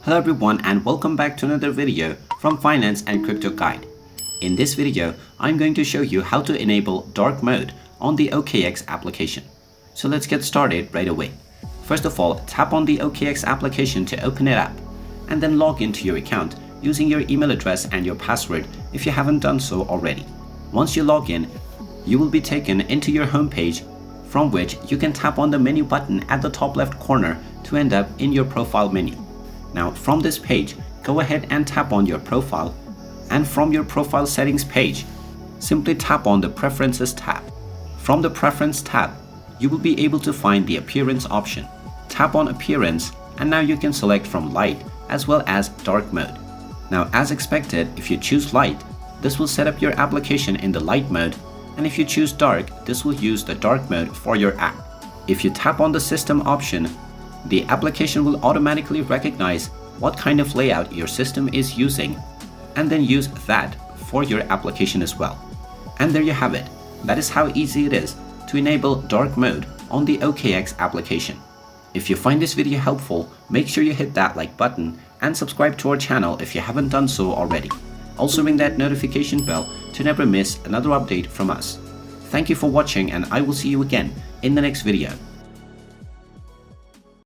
Hello everyone and welcome back to another video from Finance and Crypto Guide. In this video, I'm going to show you how to enable dark mode on the OKX application. So let's get started right away. First of all, tap on the OKX application to open it up and then log into your account using your email address and your password if you haven't done so already. Once you log in, you will be taken into your home page from which you can tap on the menu button at the top left corner to end up in your profile menu. Now from this page, go ahead and tap on your profile, and from your profile settings page, simply tap on the Preferences tab. From the Preference tab, you will be able to find the Appearance option. Tap on Appearance and now you can select from Light as well as Dark mode. Now as expected, if you choose Light, this will set up your application in the light mode, and if you choose Dark, this will use the dark mode for your app. If you tap on the System option, the application will automatically recognize what kind of layout your system is using and then use that for your application as well. And there you have it. That is how easy it is to enable dark mode on the OKX application. If you find this video helpful, make sure you hit that like button and subscribe to our channel if you haven't done so already. Also ring that notification bell to never miss another update from us. Thank you for watching and I will see you again in the next video.